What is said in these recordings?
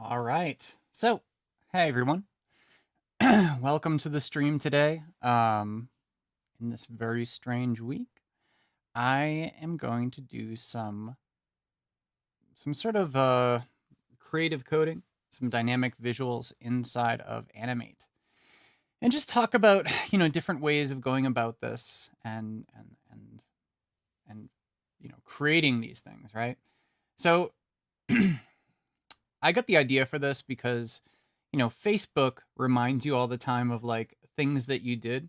All right. So, hey everyone. Welcome to the stream today. In this very strange week, I am going to do some sort of creative coding, some dynamic visuals inside of Animate. And just talk about, different ways of going about this and creating these things, right? So, I got the idea for this because Facebook reminds you all the time of like things that you did,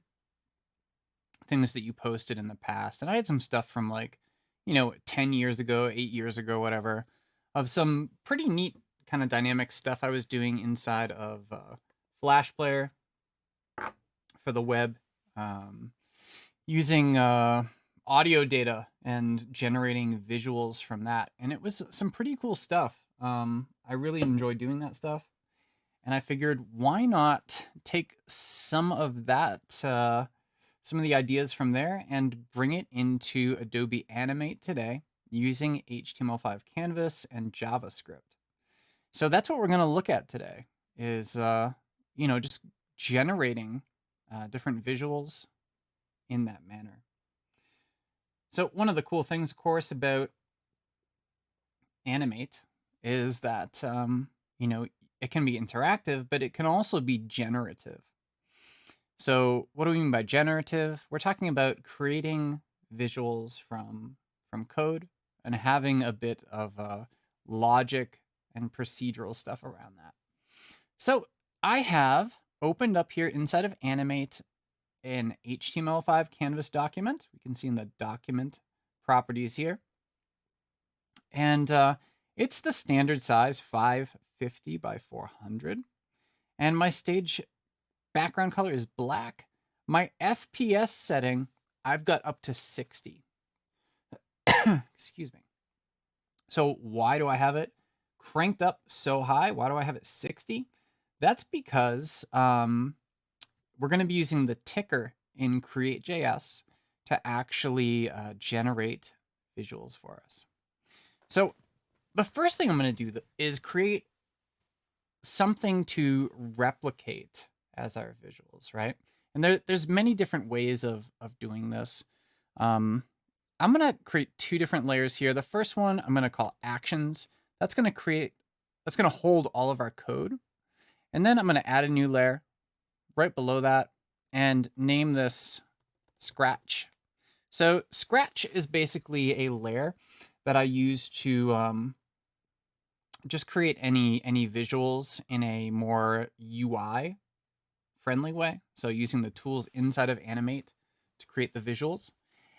things that you posted in the past. And I had some stuff from like, 10 years ago, 8 years ago, whatever, of some pretty neat kind of dynamic stuff I was doing inside of Flash Player for the web, using audio data and generating visuals from that. And it was some pretty cool stuff. I really enjoyed doing that stuff. And I figured, why not take some of that, some of the ideas from there and bring it into Adobe Animate today using HTML5 Canvas and JavaScript. So that's what we're going to look at today is, just generating different visuals in that manner. So one of the cool things, of course, about Animate is that, it can be interactive, but it can also be generative. So what do we mean by generative? We're talking about creating visuals from code and having a bit of logic and procedural stuff around that. So I have opened up here inside of Animate an HTML5 Canvas document. We can see in the document properties here. And it's the standard size 550 by 400. And my stage background color is black. My FPS setting, I've got up to 60. Excuse me. So why do I have it cranked up so high? Why do I have it 60? That's because we're going to be using the ticker in Create.js to actually generate visuals for us. So the first thing I'm going to do is create something to replicate as our visuals, right? And there's many different ways of doing this. I'm going to create two different layers here. The first one I'm going to call actions. That's going to hold all of our code. And then I'm going to add a new layer right below that and name this Scratch. So Scratch is basically a layer that I use to just create any visuals in a more UI friendly way. So using the tools inside of Animate to create the visuals.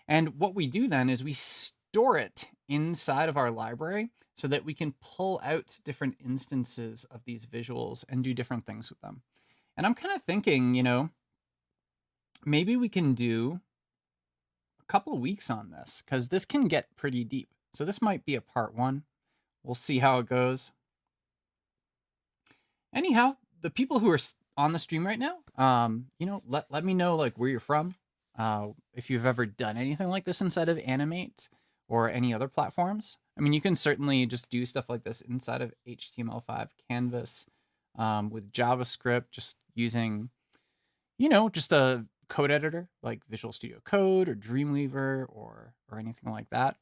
And what we do then is we store it inside of our library so that we can pull out different instances of these visuals and do different things with them. And I'm kind of thinking, maybe we can do a couple of weeks on this because this can get pretty deep. So this might be a part one. We'll see how it goes. Anyhow, the people who are on the stream right now, let me know like where you're from. If you've ever done anything like this inside of Animate or any other platforms. I mean, you can certainly just do stuff like this inside of HTML5 Canvas with JavaScript, just using, just a code editor like Visual Studio Code or Dreamweaver or anything like that.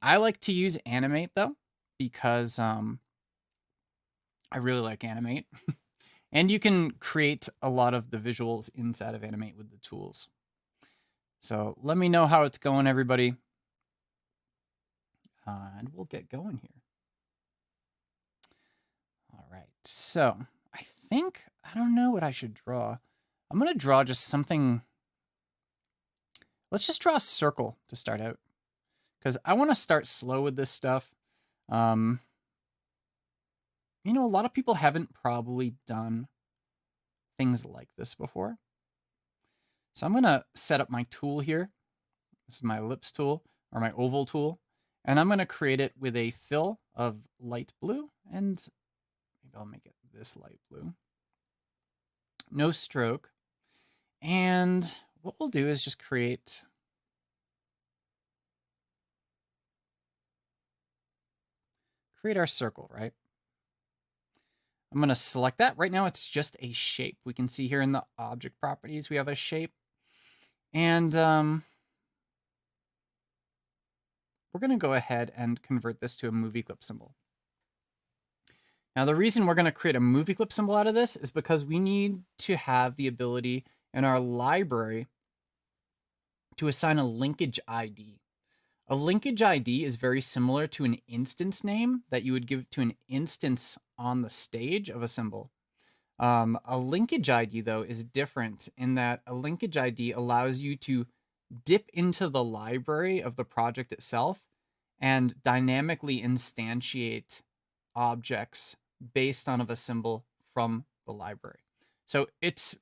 I like to use Animate though, because I really like Animate. And you can create a lot of the visuals inside of Animate with the tools. So let me know how it's going, everybody. And we'll get going here. All right. So I think, I don't know what I should draw. I'm going to draw just something. Let's just draw a circle to start out, because I want to start slow with this stuff. A lot of people haven't probably done things like this before. So I'm going to set up my tool here. This is my ellipse tool or my oval tool. And I'm going to create it with a fill of light blue. And maybe I'll make it this light blue. No stroke. And what we'll do is just create our circle, right? I'm going to select that. Right now, it's just a shape. We can see here in the object properties, we have a shape. And we're going to go ahead and convert this to a movie clip symbol. Now, the reason we're going to create a movie clip symbol out of this is because we need to have the ability in our library to assign a linkage ID. A linkage ID is very similar to an instance name that you would give to an instance on the stage of a symbol. A linkage ID, though, is different in that a linkage ID allows you to dip into the library of the project itself and dynamically instantiate objects based on a symbol from the library. So it's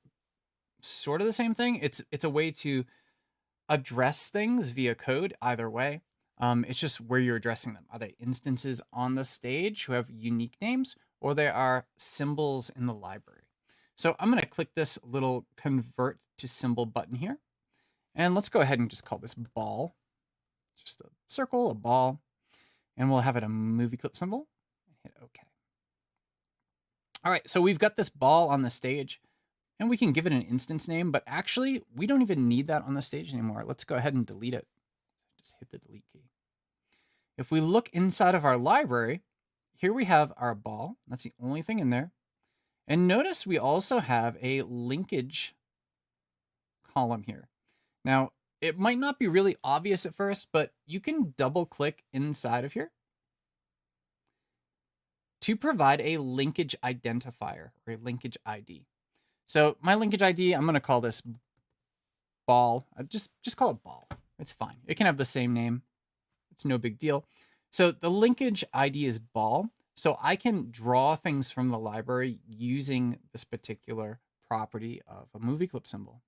sort of the same thing. It's a way to address things via code either way. It's just where you're addressing them. Are they instances on the stage who have unique names, or they are symbols in the library? So I'm going to click this little convert to symbol button here. And let's go ahead and just call this ball. Just a circle, a ball. And we'll have it a movie clip symbol. Hit OK. All right, so we've got this ball on the stage. And we can give it an instance name, but actually, we don't even need that on the stage anymore. Let's go ahead and delete it. Just hit the delete key. If we look inside of our library, here we have our ball. That's the only thing in there. And notice we also have a linkage column here. Now, it might not be really obvious at first, but you can double click inside of here to provide a linkage identifier or a linkage ID. So my linkage ID, I'm going to call this ball. Just call it ball. It's fine. It can have the same name. It's no big deal. So the linkage ID is ball. So I can draw things from the library using this particular property of a movie clip symbol.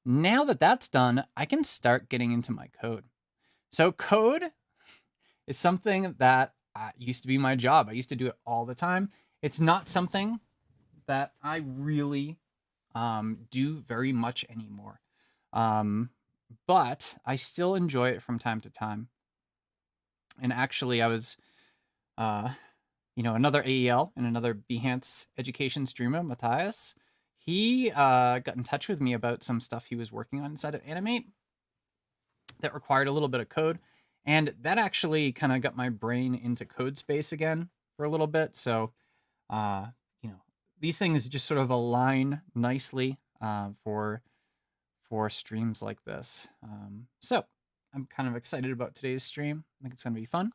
Now that that's done, I can start getting into my code. So code is something that used to be my job. I used to do it all the time. It's not something that I really do very much anymore. But I still enjoy it from time to time. And actually, I was, another AEL and another Behance education streamer, Matthias, he got in touch with me about some stuff he was working on inside of Animate that required a little bit of code. And that actually kind of got my brain into code space again for a little bit. So, these things just sort of align nicely for streams like this. So I'm kind of excited about today's stream. I think it's going to be fun.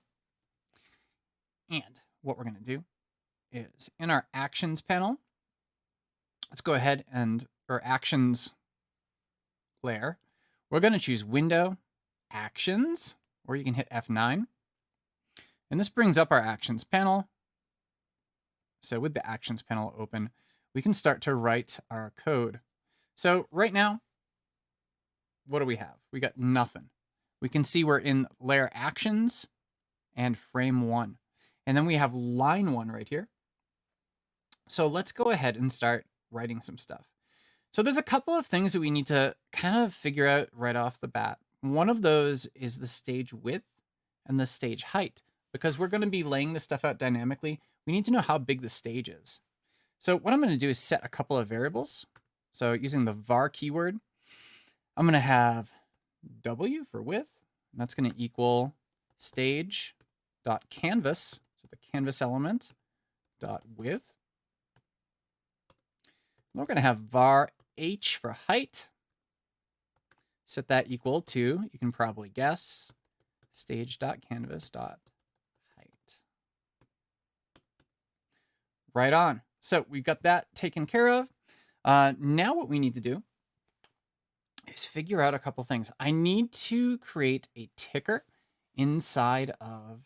And what we're going to do is in our actions panel, let's go ahead and our actions layer. We're going to choose window actions, or you can hit F9. And this brings up our actions panel. So with the actions panel open, we can start to write our code. So right now, what do we have? We got nothing. We can see we're in layer actions and frame 1. And then we have line 1 right here. So let's go ahead and start writing some stuff. So there's a couple of things that we need to kind of figure out right off the bat. One of those is the stage width and the stage height. Because we're going to be laying this stuff out dynamically, we need to know how big the stage is. So what I'm going to do is set a couple of variables. So using the var keyword, I'm going to have w for width, and that's going to equal stage.canvas, so the canvas element, dot width. We're going to have var h for height. Set that equal to, you can probably guess, stage.canvas.height. Right on. So we've got that taken care of. Now what we need to do is figure out a couple things. I need to create a ticker inside of,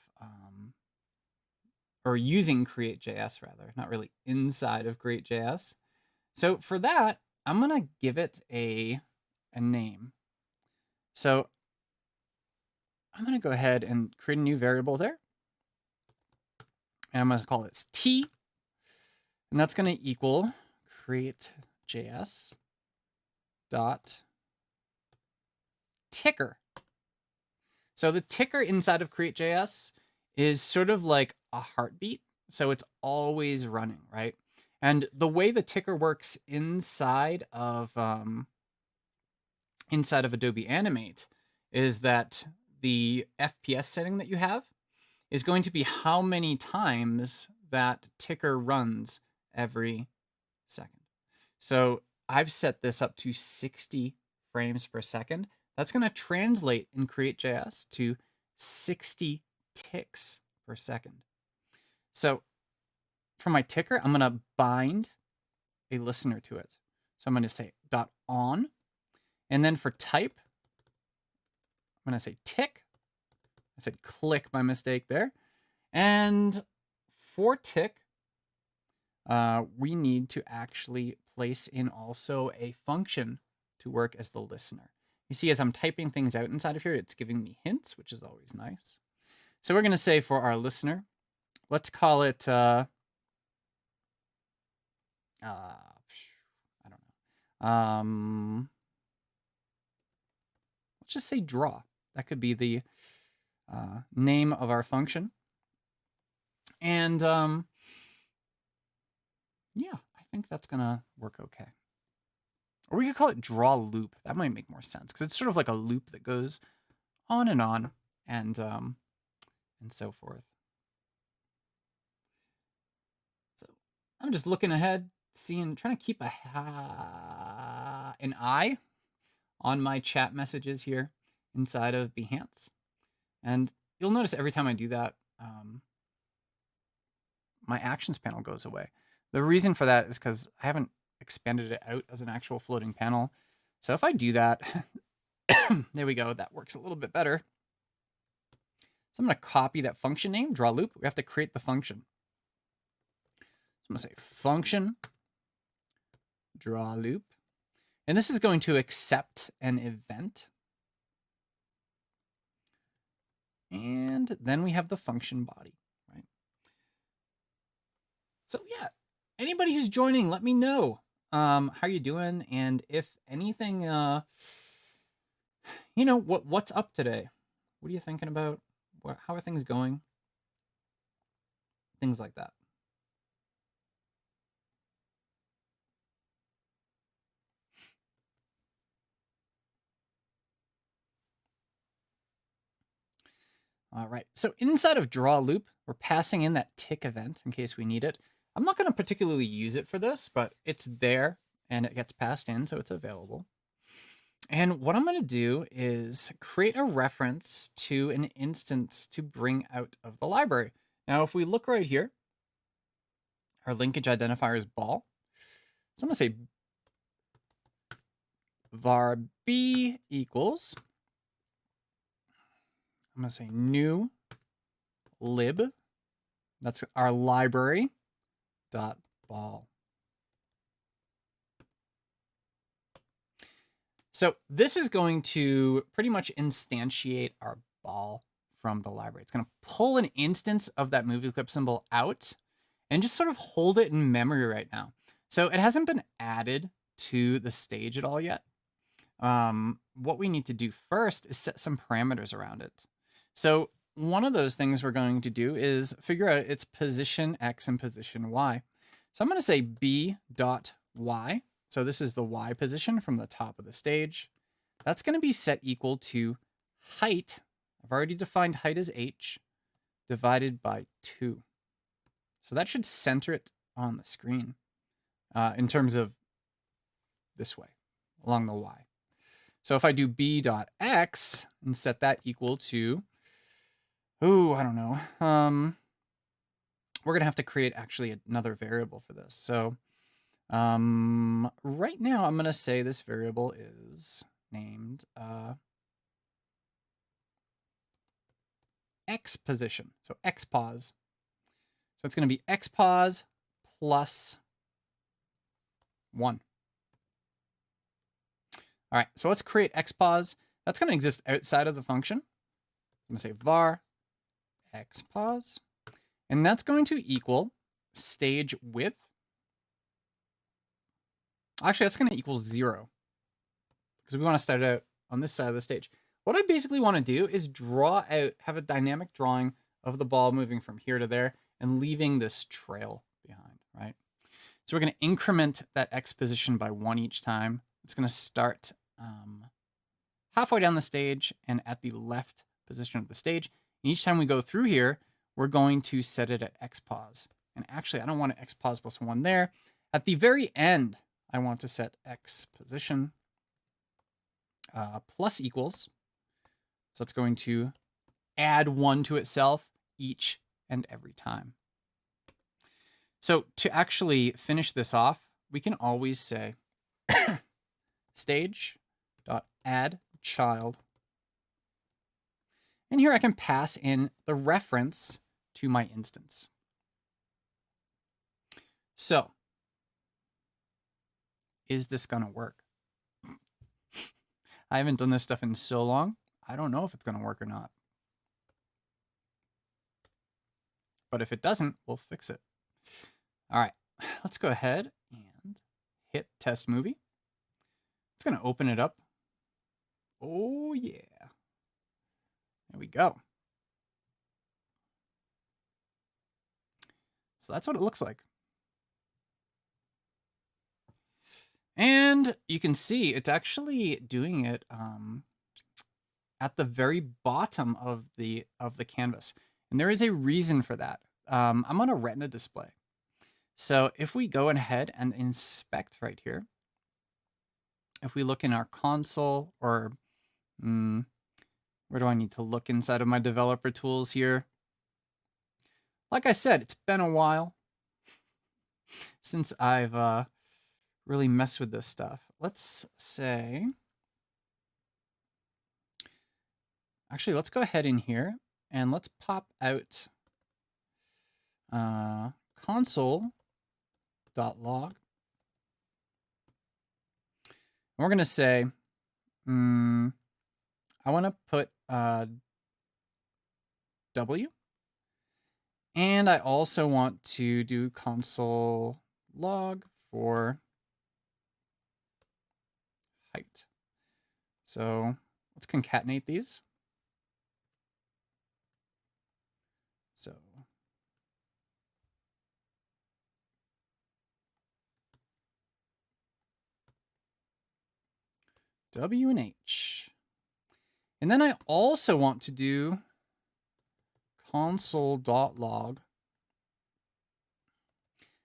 or using create.js rather, not really inside of create.js. So for that, I'm going to give it a name. So I'm going to go ahead and create a new variable there. And I'm going to call it t. And that's going to equal create.js dot ticker. So the ticker inside of create.js is sort of like a heartbeat So it's always running, right? And the way the ticker works inside of Adobe Animate is that the FPS setting that you have is going to be how many times that ticker runs every second. So I've set this up to 60 frames per second. That's going to translate in Create.js to 60 ticks per second. So for my ticker, I'm going to bind a listener to it. So I'm going to say .on. And then for type, I'm going to say tick. I said click by mistake there. And for tick, we need to actually place in also a function to work as the listener. You see, as I'm typing things out inside of here, it's giving me hints, which is always nice. So we're going to say for our listener, let's call it, I don't know. Let's just say draw. That could be the name of our function. And yeah, I think that's going to work okay. Or we could call it draw loop. That might make more sense because it's sort of like a loop that goes on and so forth. So I'm just looking ahead, trying to keep an eye on my chat messages here inside of Behance. And you'll notice every time I do that, my actions panel goes away. The reason for that is because I haven't expanded it out as an actual floating panel. So if I do that, there we go, that works a little bit better. So I'm going to copy that function name, draw loop. We have to create the function. So I'm going to say function draw loop. And this is going to accept an event. And then we have the function body, right? So yeah, anybody who's joining, let me know how you doing, and if anything, you know, what's up today? What are you thinking about? How are things going? Things like that. All right, so inside of draw loop, we're passing in that tick event in case we need it. I'm not going to particularly use it for this, but it's there and it gets passed in, so it's available. And what I'm going to do is create a reference to an instance to bring out of the library. Now, if we look right here, our linkage identifier is ball. So I'm going to say var b equals, I'm going to say new lib, that's our library, dot ball. So this is going to pretty much instantiate our ball from the library. It's going to pull an instance of that movie clip symbol out and just sort of hold it in memory right now. So it hasn't been added to the stage at all yet. What we need to do first is set some parameters around it. So one of those things we're going to do is figure out its position X and position Y. So I'm going to say b.y. So this is the Y position from the top of the stage. That's going to be set equal to height. I've already defined height as h divided by 2. So that should center it on the screen in terms of this way, along the Y. So if I do b.x and set that equal to, I don't know. We're going to have to create actually another variable for this. So right now I'm going to say this variable is named x position. So x pause. So it's going to be x pause plus 1. All right, so let's create x pause. That's going to exist outside of the function. I'm going to say var x pause, and that's going to equal stage width. Actually, that's going to equal 0 because we want to start out on this side of the stage. What I basically want to do is draw out, have a dynamic drawing of the ball moving from here to there, and leaving this trail behind, right? So we're going to increment that X position by 1 each time. It's going to start halfway down the stage and at the left position of the stage. And each time we go through here, we're going to set it at X pause. And actually, I don't want X pause plus 1 there. At the very end, I want to set X position plus equals. So it's going to add 1 to itself each and every time. So to actually finish this off, we can always say stage.add child. And here I can pass in the reference to my instance. So is this going to work? I haven't done this stuff in so long. I don't know if it's going to work or not. But if it doesn't, we'll fix it. All right, let's go ahead and hit test movie. It's going to open it up. Oh, yeah. There we go. So that's what it looks like. And you can see it's actually doing it at the very bottom of the canvas. And there is a reason for that. I'm on a Retina display. So if we go ahead and inspect right here, if we look in our console, or where do I need to look inside of my developer tools here? Like I said, it's been a while since I've really messed with this stuff. Let's say, actually, let's go ahead in here and let's pop out console.log. We're going to say, I want to put W. And I also want to do console log for height. So let's concatenate these. So W and H. And then I also want to do console.log.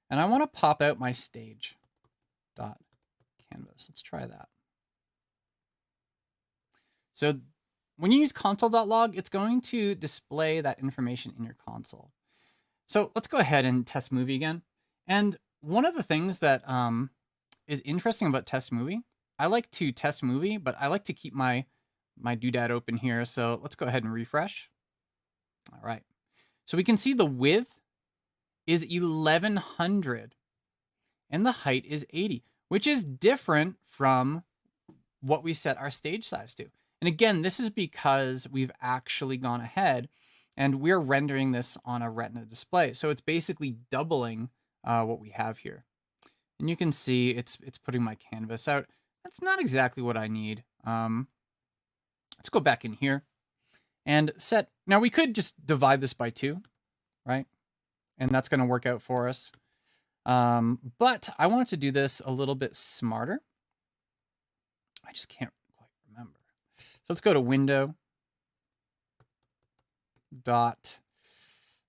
And I want to pop out my stage.canvas. Let's try that. So when you use console.log, it's going to display that information in your console. So let's go ahead and test movie again. And one of the things that is interesting about test movie, I like to test movie, but I like to keep my doodad open here. So let's go ahead and refresh. All right. So we can see the width is 1100 and the height is 80, which is different from what we set our stage size to. And again, this is because we've actually gone ahead and we're rendering this on a Retina display. So it's basically doubling what we have here. And you can see it's putting my canvas out. That's not exactly what I need. Let's go back in here and set. Now we could just divide this by 2, right? And that's going to work out for us. But I want to do this a little bit smarter. I just can't quite remember. So let's go to window. Dot.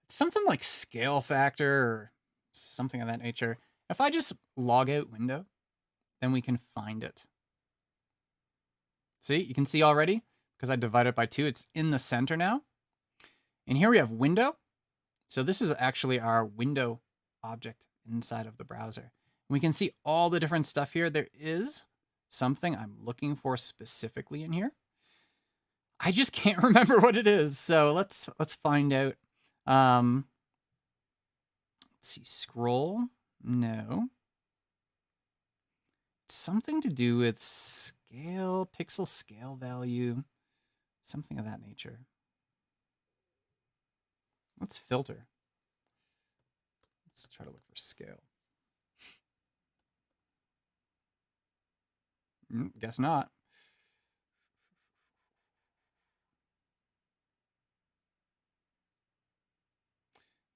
Something like scale factor or something of that nature. If I just log out window, then we can find it. See, you can see already, because I divided it by 2, it's in the center now. And here we have window. So this is actually our window object inside of the browser. And we can see all the different stuff here. There is something I'm looking for specifically in here. I just can't remember what it is. So let's find out. Let's see, scroll. No. It's something to do with scale, pixel scale value, something of that nature. Let's filter. Let's try to look for scale. Guess not.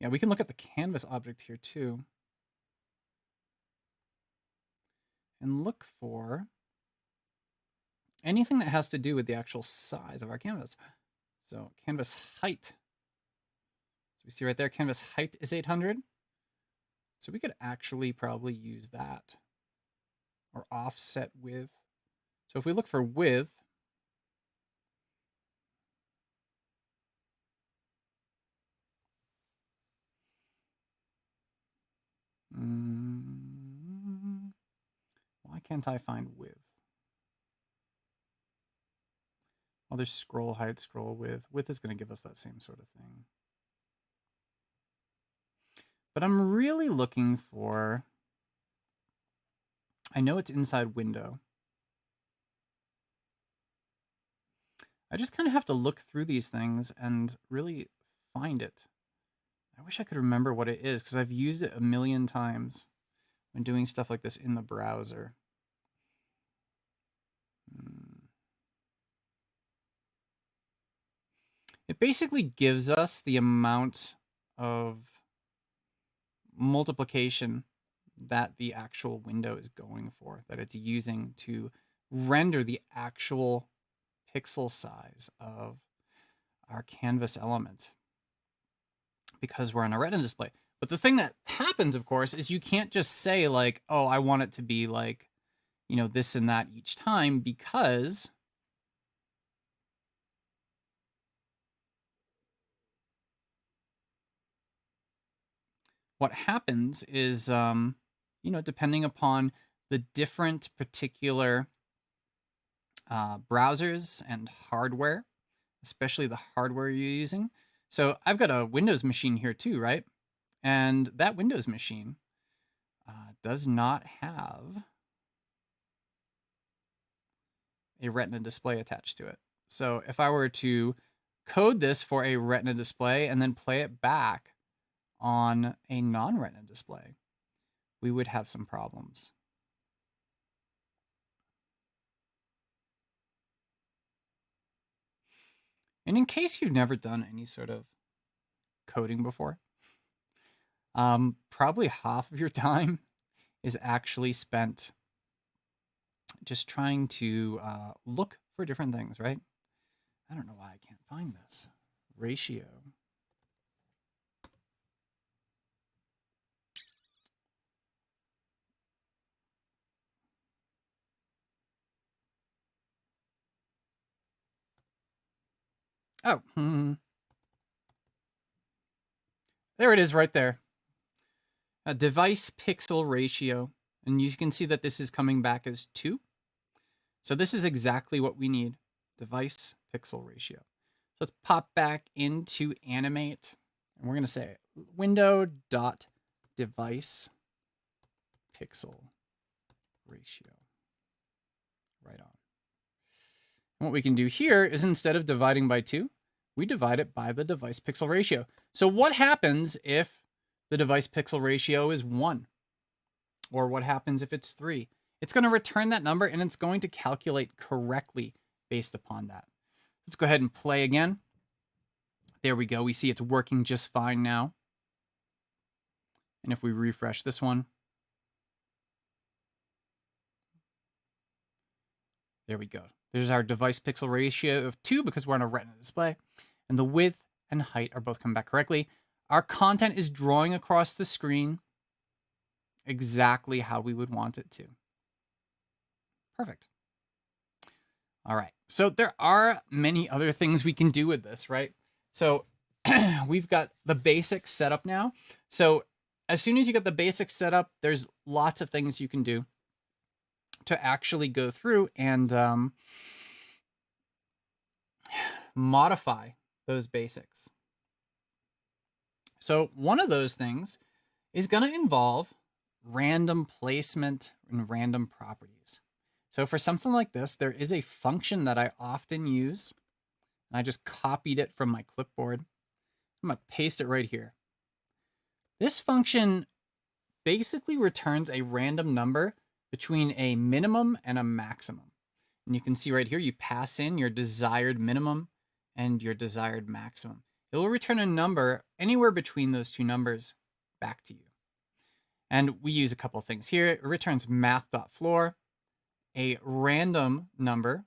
Yeah, we can look at the canvas object here too. And look for anything that has to do with the actual size of our canvas. So canvas height. So we see right there, canvas height is 800. So we could actually probably use that. Or offset width. So if we look for width, why can't I find width? Well, there's scroll height, scroll width. Width is going to give us that same sort of thing. But I'm really looking for, I know it's inside window. I just kind of have to look through these things and really find it. I wish I could remember what it is because I've used it a million times when doing stuff like this in the browser. It basically gives us the amount of multiplication that the actual window is going for, that it's using to render the actual pixel size of our canvas element because we're on a retina display. But the thing that happens, of course, is you can't just say like, oh, I want it to be like, you know, this and that each time, because what happens is, you know, depending upon the different particular browsers and hardware, especially the hardware you're using. So I've got a Windows machine here too, right? And that Windows machine does not have a Retina display attached to it. So if I were to code this for a Retina display and then play it back on a non-Retina display, we would have some problems. And in case you've never done any sort of coding before, probably half of your time is actually spent just trying to look for different things, right? I don't know why I can't find this. Ratio. Oh, there it is right there. A device pixel ratio. And you can see that this is coming back as 2. So this is exactly what we need. Device pixel ratio. So let's pop back into Animate. And we're going to say window.device pixel ratio. Right on. And what we can do here is instead of dividing by 2, we divide it by the device pixel ratio. So what happens if the device pixel ratio is 1? Or what happens if it's 3? It's going to return that number and it's going to calculate correctly based upon that. Let's go ahead and play again. There we go. We see it's working just fine now. And if we refresh this one, there we go. There's our device pixel ratio of 2 because we're on a Retina display. And the width and height are both coming back correctly. Our content is drawing across the screen exactly how we would want it to. Perfect. All right. So there are many other things we can do with this, right? So we've got the basics set up now. So as soon as you get the basics set up, there's lots of things you can do to actually go through and modify those basics. So one of those things is going to involve random placement and random properties. So for something like this, there is a function that I often use. And I just copied it from my clipboard. I'm going to paste it right here. This function basically returns a random number between a minimum and a maximum. And you can see right here, you pass in your desired minimum and your desired maximum. it'll return a number anywhere between those two numbers back to you. And we use a couple of things here. It returns math.floor, a random number,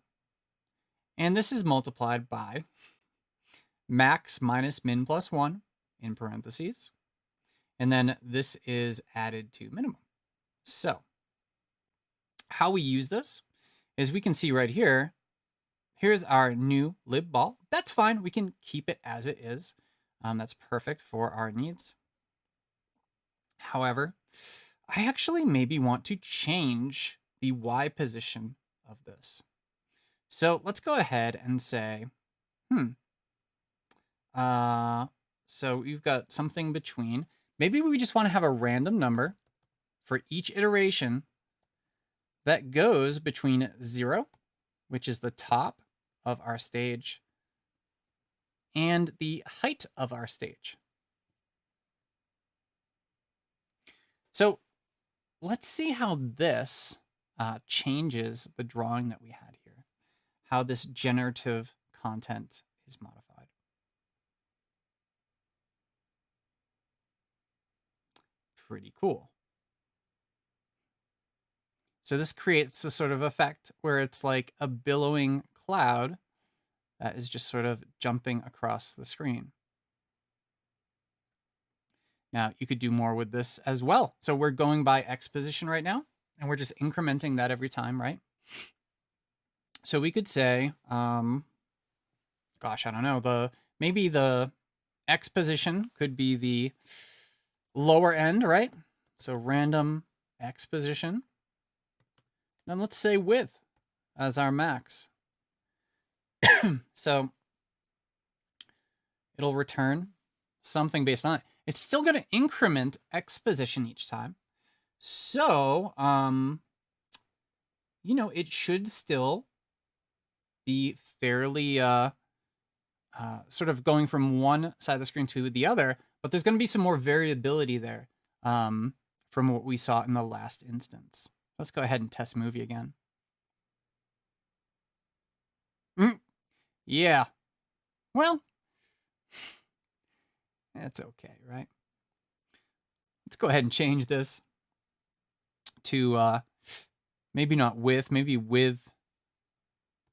and this is multiplied by max minus min plus 1 in parentheses. And then this is added to minimum. So how we use this is we can see right here, here's our new lib ball. That's fine. We can keep it as it is. That's perfect for our needs. However, I actually maybe want to change the Y position of this. So let's go ahead and say, so we've got something between. Maybe we just want to have a random number for each iteration that goes between 0, which is the top of our stage, and the height of our stage. So let's see how this changes the drawing that we had here, how this generative content is modified. Pretty cool. So this creates a sort of effect where it's like a billowing cloud that is just sort of jumping across the screen. Now you could do more with this as well. So we're going by X position right now, and we're just incrementing that every time, right? So we could say, gosh, I don't know, maybe the X position could be the lower end, right? So random X position. Then let's say width as our max. So it'll return something based on it. It's still going to increment X position each time. So, you know, it should still be fairly sort of going from one side of the screen to the other, but there's going to be some more variability there from what we saw in the last instance. Let's go ahead and test movie again. Yeah. Well, that's okay, right? Let's go ahead and change this to maybe not width, maybe width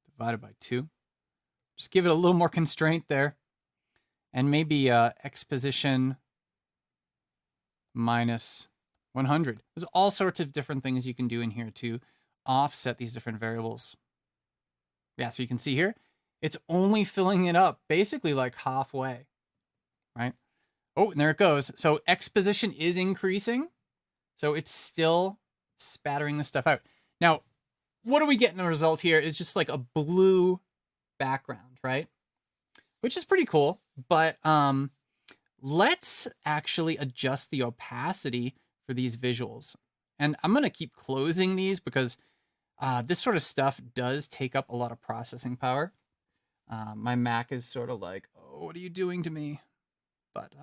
divided by 2. Just give it a little more constraint there. And maybe X position minus 100. There's all sorts of different things you can do in here to offset these different variables. Yeah, so you can see here, it's only filling it up basically like halfway, right? Oh, and there it goes. So X position is increasing. So it's still spattering the stuff out. Now, what do we get in the result here is just like a blue background, right? Which is pretty cool. But let's actually adjust the opacity for these visuals. And I'm going to keep closing these because this sort of stuff does take up a lot of processing power. My Mac is sort of like, oh, what are you doing to me? But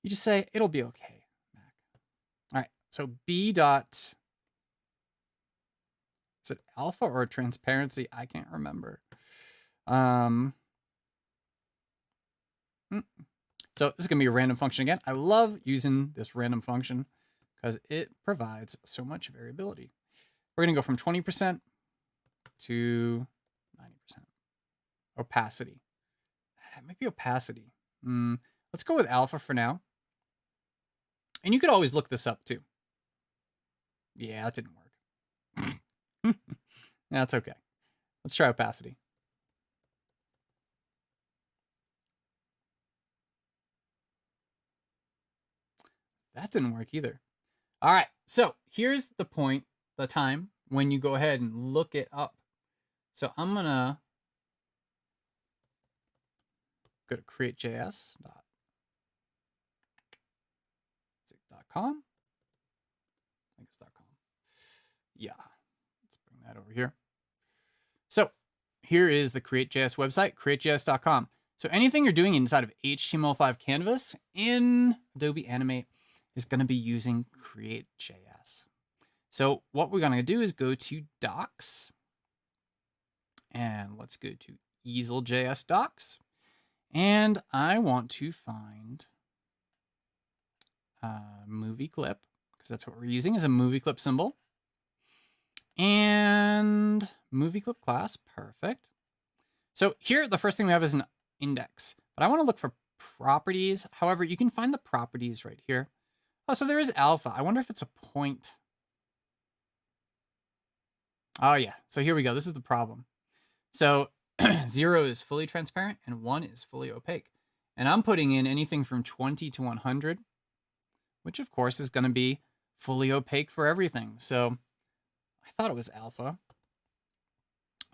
you just say, it'll be okay, Mac. All right, so B dot, is it alpha or transparency? I can't remember. So this is going to be a random function again. I love using this random function because it provides so much variability. We're going to go from 20% to 90%. Opacity. Maybe opacity. Let's go with alpha for now. And you could always look this up too. Yeah, that didn't work. That's okay. Let's try opacity. That didn't work either. All right, so here's the point, the time when you go ahead and look it up. So I'm gonna go to create.js.com. I think it's .com. Yeah, let's bring that over here. So here is the Create.js website, create.js.com. So anything you're doing inside of HTML5 Canvas in Adobe Animate is going to be using Create.js. So what we're going to do is go to docs, and let's go to easel.js docs. And I want to find a movie clip, because that's what we're using, is a movie clip symbol. And movie clip class, perfect. So here, the first thing we have is an index, but I want to look for properties. However, you can find the properties right here. Oh, so there is alpha. I wonder if it's a point. Oh yeah, so here we go. This is the problem. So 0 is fully transparent and 1 is fully opaque. And I'm putting in anything from 20 to 100, which of course is going to be fully opaque for everything. So I thought it was alpha.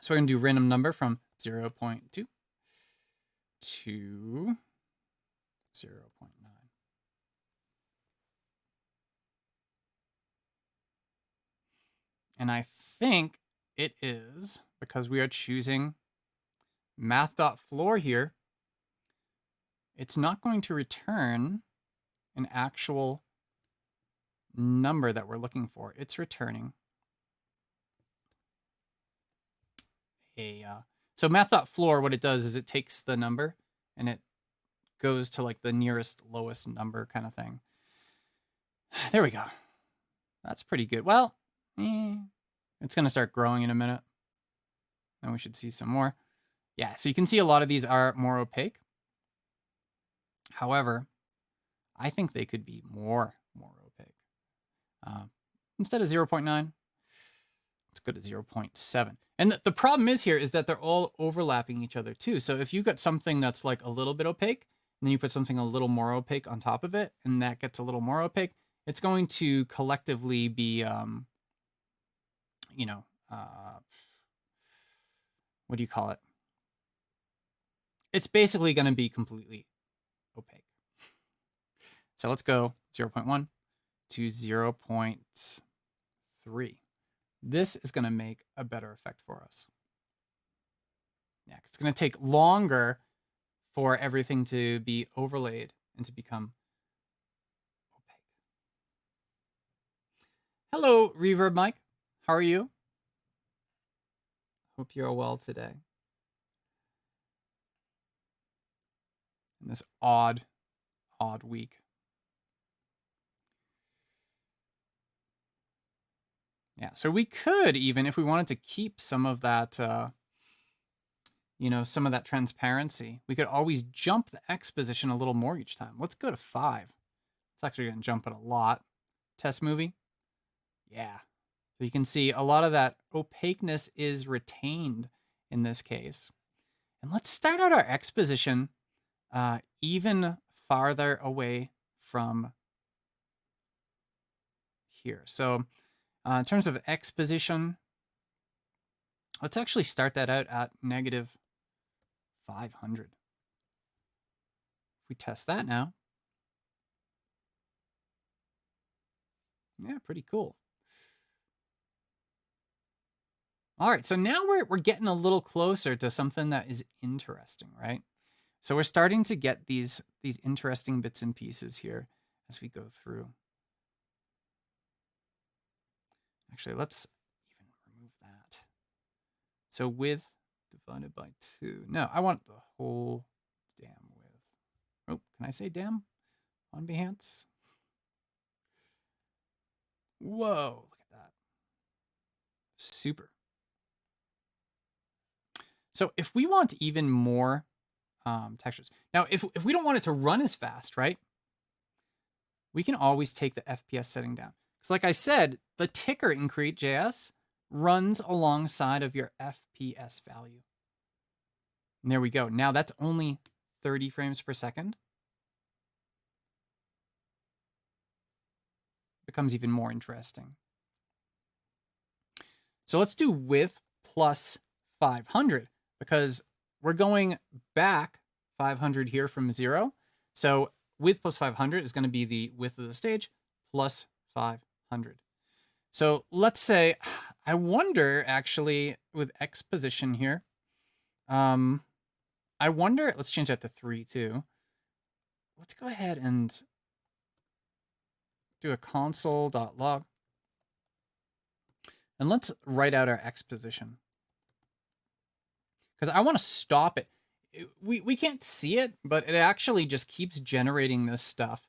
So we're going to do random number from 0.2 to 0.9. And I think it is, because we are choosing math.floor here, it's not going to return an actual number that we're looking for. It's returning a, so math.floor, what it does is it takes the number and it goes to like the nearest lowest number kind of thing. There we go. That's pretty good. Well, it's going to start growing in a minute. Then we should see some more. Yeah, so you can see a lot of these are more opaque. However, I think they could be more opaque. Instead of 0.9, let's go to 0.7. And the problem is here is that they're all overlapping each other too. So if you got something that's like a little bit opaque, and then you put something a little more opaque on top of it, and that gets a little more opaque, it's going to collectively be, what do you call it? It's basically going to be completely opaque. So let's go 0.1 to 0.3. This is going to make a better effect for us. Yeah, it's going to take longer for everything to be overlaid and to become opaque. Hello, Reverb Mike. How are you? Hope you're well today. In this odd week. Yeah, so we could even, if we wanted to keep some of that, some of that transparency, we could always jump the X position a little more each time. Let's go to 5. It's actually going to jump it a lot. Test movie. Yeah. So you can see a lot of that opaqueness is retained in this case. And let's start out our X position even farther away from here. So in terms of X position, let's actually start that out at negative 500. If we test that now, yeah, pretty cool. All right, so now we're getting a little closer to something that is interesting, right? So we're starting to get these interesting bits and pieces here as we go through. Actually, let's even remove that. So width divided by 2. No, I want the whole damn width. Oh, can I say damn on Behance? Whoa, look at that. Super. So if we want even more textures. Now, if we don't want it to run as fast, right? We can always take the FPS setting down. Because like I said, the ticker in Create.js runs alongside of your FPS value. And there we go. Now that's only 30 frames per second. Becomes even more interesting. So let's do width plus 500 because we're going back 500 here from 0. So width plus 500 is going to be the width of the stage plus 500. So let's say, I wonder actually with X position here, I wonder, let's change that to 3 too. Let's go ahead and do a console.log. And let's write out our X position. Because I want to stop it. we can't see it, but it actually just keeps generating this stuff,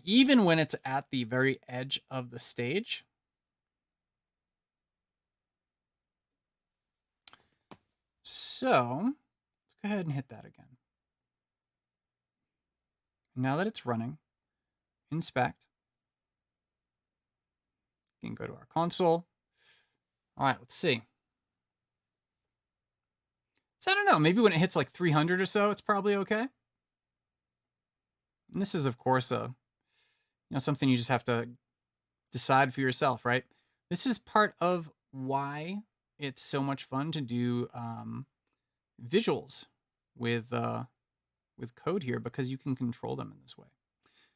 even when it's at the very edge of the stage. So let's go ahead and hit that again. Now that it's running, inspect. You can go to our console. All right, let's see. So I don't know, maybe when it hits like 300 or so, it's probably okay. And this is, of course, something you just have to decide for yourself, right? This is part of why it's so much fun to do visuals with code here, because you can control them in this way.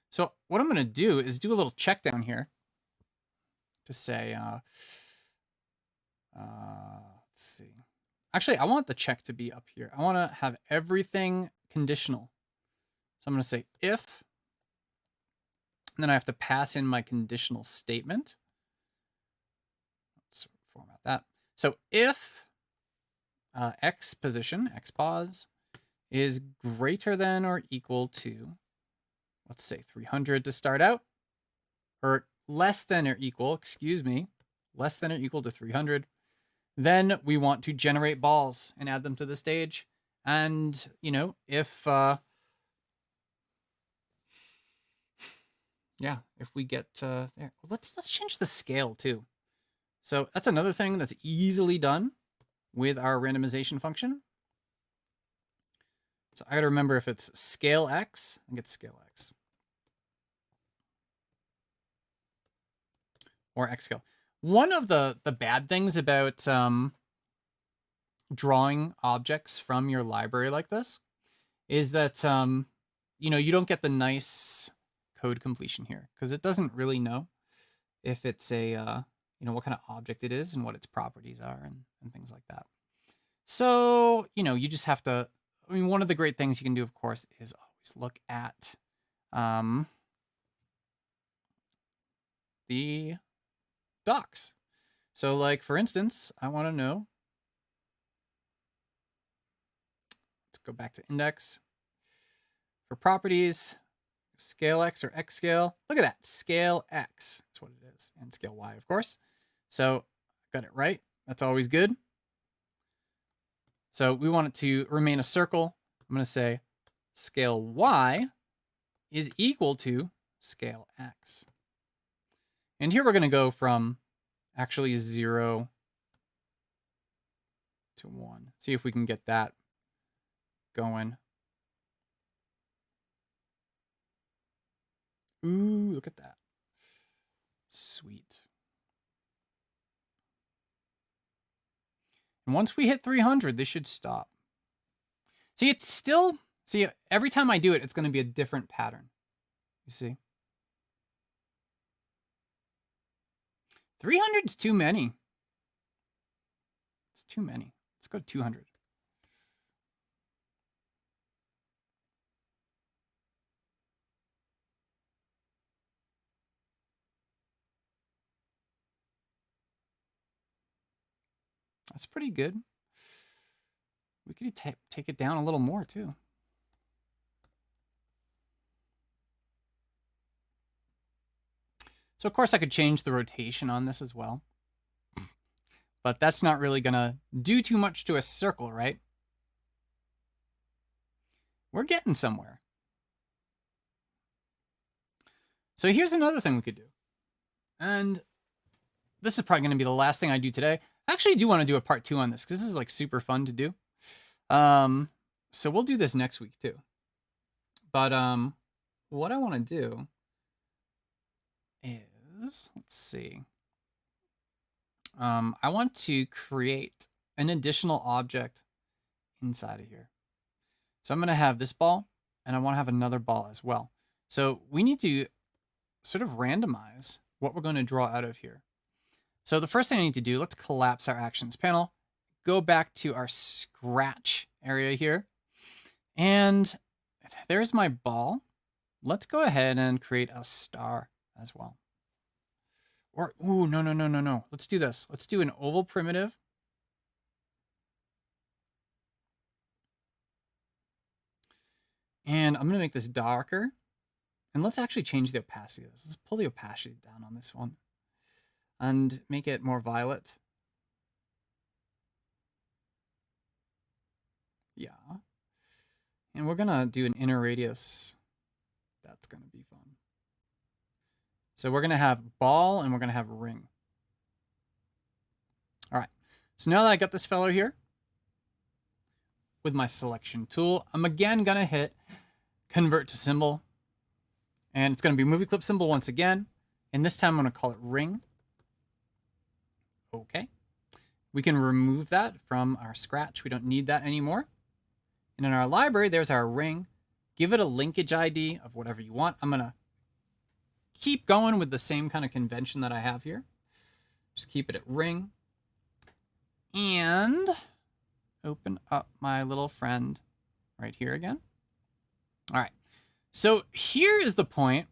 So what I'm going to do is do a little check down here to say, let's see. Actually, I want the check to be up here. I want to have everything conditional. So I'm going to say if, and then I have to pass in my conditional statement. Let's format that. So if x position, x pos, is greater than or equal to, let's say 300 to start out, or less than or equal, excuse me, less than or equal to 300, then we want to generate balls and add them to the stage. And, if, if we get there, let's change the scale too. So that's another thing that's easily done with our randomization function. So I got to remember if it's scale x, I get scale x. Or x scale. One of the bad things about drawing objects from your library like this is that, you don't get the nice code completion here, because it doesn't really know if it's a, what kind of object it is and what its properties are and things like that. So, you just have to, one of the great things you can do, of course, is always look at the docs. So like, for instance, I want to know, let's go back to index. For properties, scale x or x scale. Look at that, scale x. That's what it is. And scale y, of course. So got it right. That's always good. So we want it to remain a circle. I'm going to say scale y is equal to scale x. And here we're going to go from actually 0 to 1. See if we can get that going. Ooh, look at that. Sweet. And once we hit 300, this should stop. See, it's still, every time I do it, it's going to be a different pattern. You see? 300 is too many. It's too many. Let's go to 200. That's pretty good. We could take it down a little more too. So of course I could change the rotation on this as well. But that's not really gonna do too much to a circle, right? We're getting somewhere. So here's another thing we could do. And this is probably gonna be the last thing I do today. I actually do want to do a part 2 on this, because this is like super fun to do. So we'll do this next week too. But what I want to do is, let's see. I want to create an additional object inside of here. So I'm going to have this ball, and I want to have another ball as well. So we need to sort of randomize what we're going to draw out of here. So the first thing I need to do, let's collapse our actions panel, go back to our scratch area here. And there's my ball. Let's go ahead and create a star as well. Or, ooh, no. Let's do this. Let's do an oval primitive. And I'm going to make this darker. And let's actually change the opacity of this. Let's pull the opacity down on this one and make it more violet. Yeah. And we're going to do an inner radius. That's going to be fun. So we're going to have ball and we're going to have ring. All right. So now that I got this fellow here with my selection tool, I'm again going to hit convert to symbol. And it's going to be movie clip symbol once again. And this time I'm going to call it ring. Okay. We can remove that from our scratch. We don't need that anymore. And in our library, there's our ring. Give it a linkage ID of whatever you want. I'm going to keep going with the same kind of convention that I have here. Just keep it at ring. And open up my little friend right here again. All right. So here is the point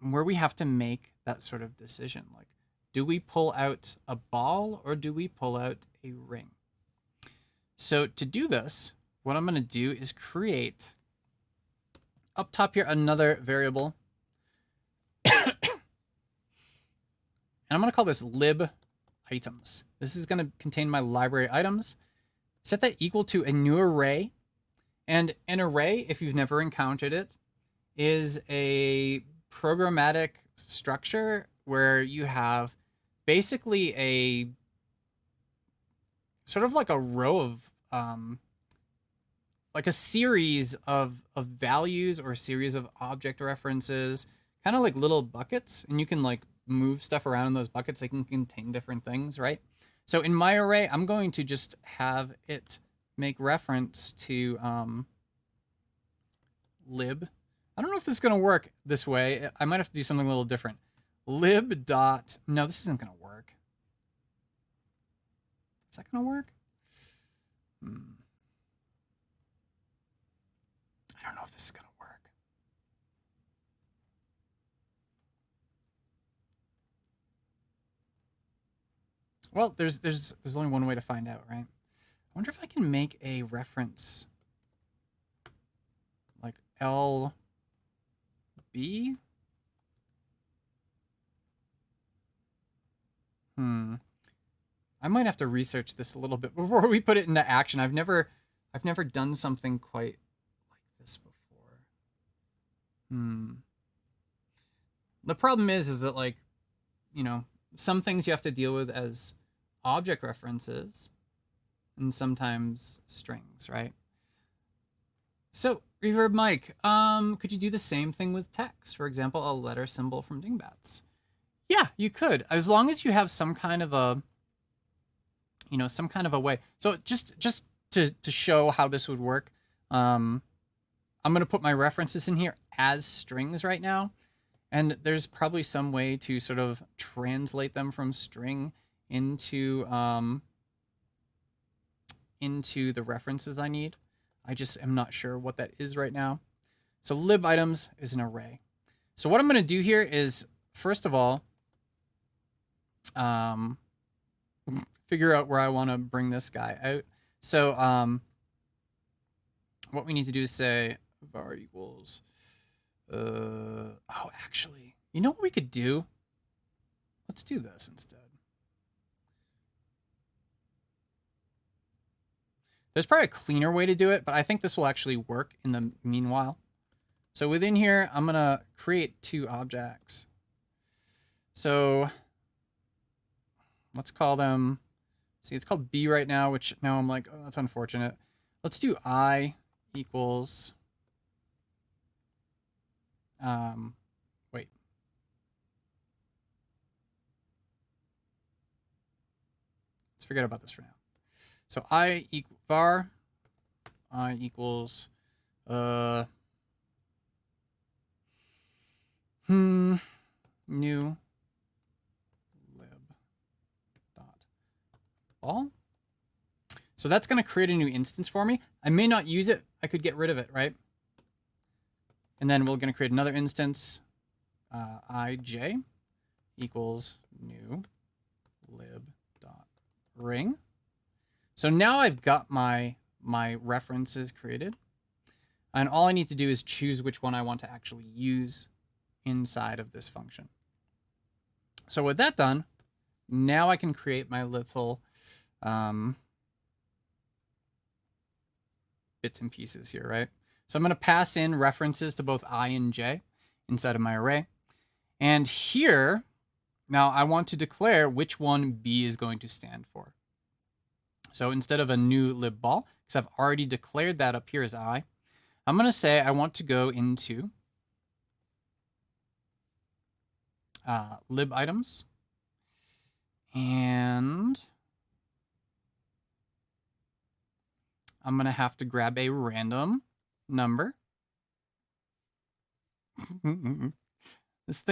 where we have to make that sort of decision. Like, do we pull out a ball or do we pull out a ring? So to do this, what I'm going to do is create up top here another variable. And I'm going to call this lib items. This is going to contain my library items. Set that equal to a new array. And an array, if you've never encountered it, is a programmatic structure where you have basically a sort of like a row of like a series of values or a series of object references, kind of like little buckets, and you can like move stuff around in those buckets. They can contain different things, right? So in my array, I'm going to just have it make reference to lib. I don't know if this is going to work this way. I might have to do something a little different. Lib dot, no, this isn't going to work. Is that going to work? I don't know if this is going to work. Well, there's only one way to find out, right? I wonder if I can make a reference like LB. I might have to research this a little bit before we put it into action. I've never done something quite like this before. The problem is that, like, you know, some things you have to deal with as object references and sometimes strings, right? So, Reverb Mike, could you do the same thing with text? For example, a letter symbol from Dingbats. Yeah, you could, as long as you have some kind of a, you know, some kind of a way. So just to show how this would work, I'm going to put my references in here as strings right now. And there's probably some way to sort of translate them from string into the references I need. I just am not sure what that is right now. So lib items is an array. So what I'm going to do here is, first of all, figure out where I want to bring this guy out. So what we need to do is say var equals, oh, actually, you know what we could do? Let's do this instead. There's probably a cleaner way to do it, but I think this will actually work in the meanwhile. So within here, I'm going to create two objects. So let's call them, see, it's called B right now, which now I'm like, oh, that's unfortunate. Let's do I equals, wait. Let's forget about this for now. So I equal var, I equals, new lib dot ball. So that's going to create a new instance for me. I may not use it. I could get rid of it, right? And then we're going to create another instance, ij equals new lib dot ring. So now I've got my references created. And all I need to do is choose which one I want to actually use inside of this function. So with that done, now I can create my little bits and pieces here, right? So I'm going to pass in references to both I and j inside of my array. And here, now I want to declare which one b is going to stand for. So instead of a new libball, because I've already declared that up here as I, I'm going to say I want to go into lib items, and I'm going to have to grab a random number. This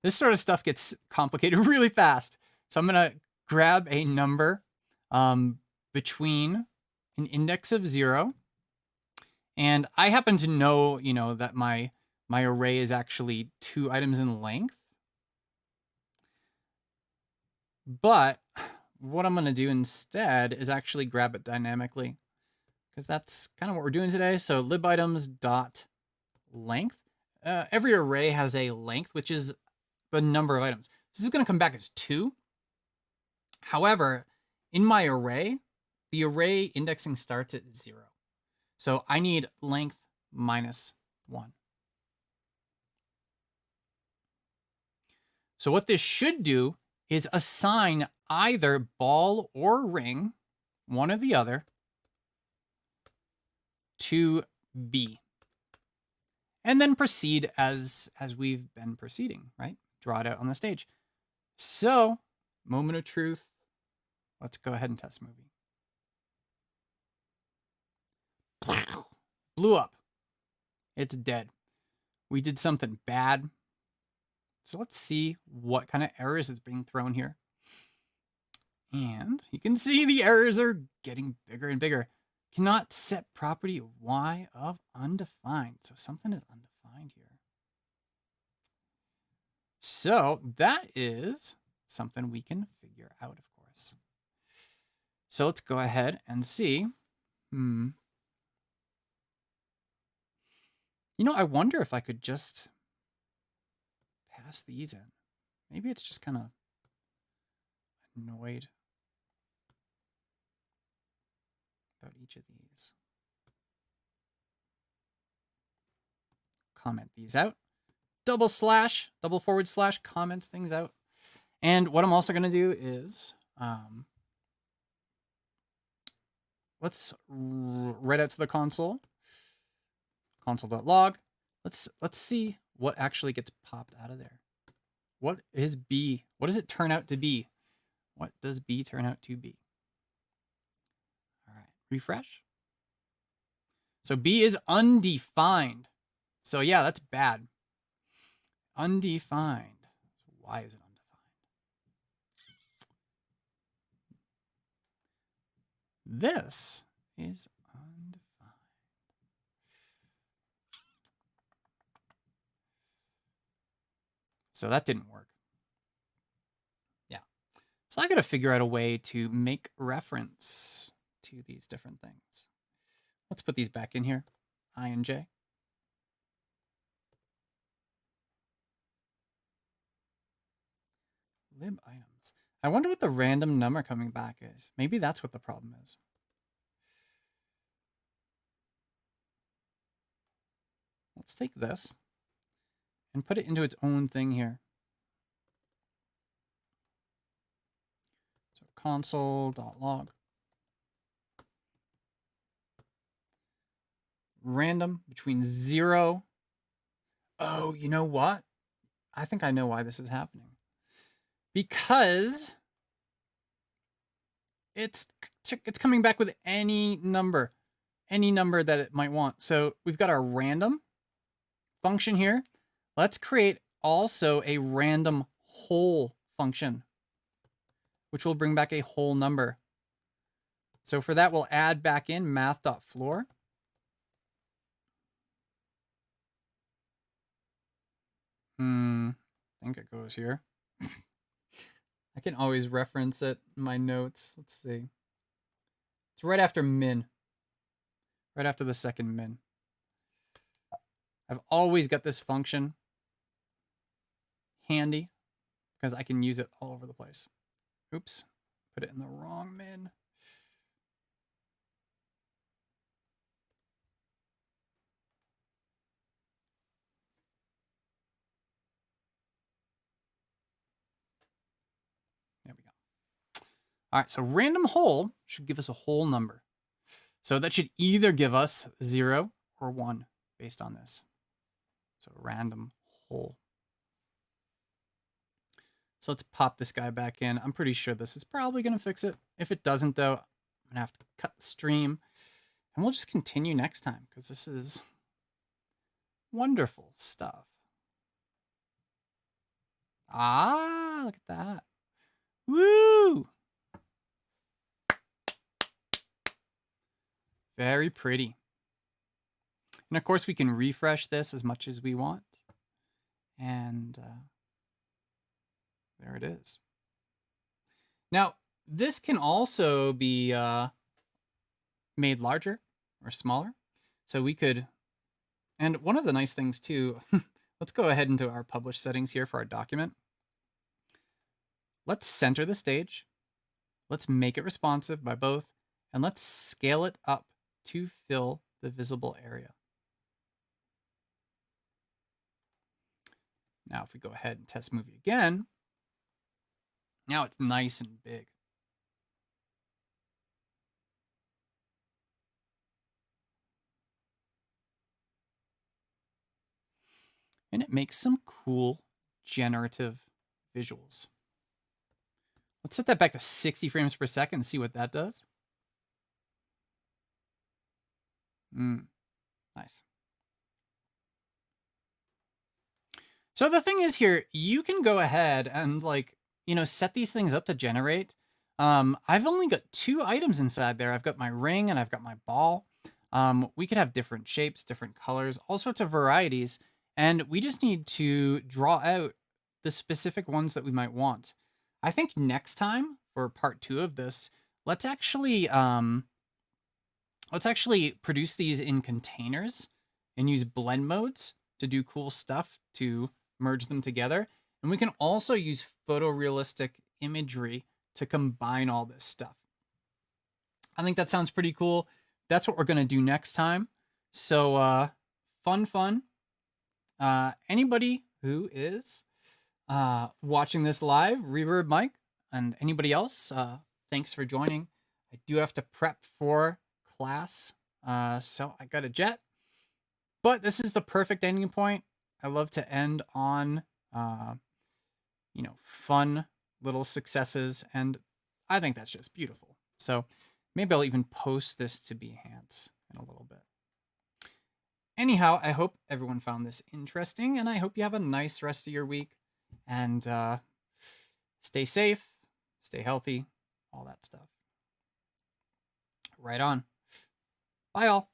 sort of stuff gets complicated really fast. So I'm going to grab a number between an index of 0. And I happen to know, that my array is actually 2 items in length. But what I'm going to do instead is actually grab it dynamically, because that's kind of what we're doing today. So libitems.length. Every array has a length, which is the number of items. This is going to come back as 2. However, in my array, the array indexing starts at 0. So I need length minus 1. So what this should do is assign either ball or ring, one or the other, to b. And then proceed as we've been proceeding, right? Draw it out on the stage. So, moment of truth. Let's go ahead and test movie. Blew up. It's dead. We did something bad. So let's see what kind of errors is being thrown here. And you can see the errors are getting bigger and bigger. Cannot set property y of undefined. So something is undefined here. So that is something we can figure out, of course. So let's go ahead and see. I wonder if I could just pass these in. Maybe it's just kind of annoyed about each of these. Comment these out. Double forward slash comments things out. And what I'm also going to do is let's write out to the console. Console.log. Let's see what actually gets popped out of there. What is B? What does it turn out to be? What does B turn out to be? All right, refresh. So B is undefined. So yeah, that's bad. Undefined. Why is it undefined? This is undefined. So that didn't work. Yeah. So I got to figure out a way to make reference to these different things. Let's put these back in here. I and J. Lib items. I wonder what the random number coming back is. Maybe that's what the problem is. Let's take this and put it into its own thing here. So console.log. Random between 0. Oh, you know what? I think I know why this is happening. Because it's coming back with any number that it might want. So we've got our random function here. Let's create also a random whole function, which will bring back a whole number. So for that, we'll add back in math.floor. I think it goes here. I can always reference it in my notes. Let's see. It's right after min. Right after the second min. I've always got this function handy because I can use it all over the place. Oops, put it in the wrong min. There we go. All right, so random whole should give us a whole number. So that should either give us 0 or 1 based on this. So random whole. So let's pop this guy back in. I'm pretty sure this is probably going to fix it. If it doesn't, though, I'm going to have to cut the stream. And we'll just continue next time because this is wonderful stuff. Ah, look at that. Woo! Very pretty. And of course, we can refresh this as much as we want. And there it is. Now, this can also be made larger or smaller. So we could, and one of the nice things too, let's go ahead into our publish settings here for our document. Let's center the stage. Let's make it responsive by both, and let's scale it up to fill the visible area. Now, if we go ahead and test movie again, now it's nice and big. And it makes some cool generative visuals. Let's set that back to 60 frames per second and see what that does. Nice. So the thing is here, you can go ahead and set these things up to generate. I've only got 2 items inside there. I've got my ring and I've got my ball. We could have different shapes, different colors, all sorts of varieties. And we just need to draw out the specific ones that we might want. I think next time for part 2 of this, let's actually produce these in containers and use blend modes to do cool stuff to merge them together. And we can also use photorealistic imagery to combine all this stuff. I think that sounds pretty cool. That's what we're going to do next time. So fun. Anybody who is watching this live, Reverb Mike, and anybody else, thanks for joining. I do have to prep for class, so I got a jet. But this is the perfect ending point. I love to end on, fun little successes, and I think that's just beautiful. So maybe I'll even post this to Behance in a little bit. Anyhow, I hope everyone found this interesting, and I hope you have a nice rest of your week. And stay safe, stay healthy, all that stuff. Right on. Bye, all.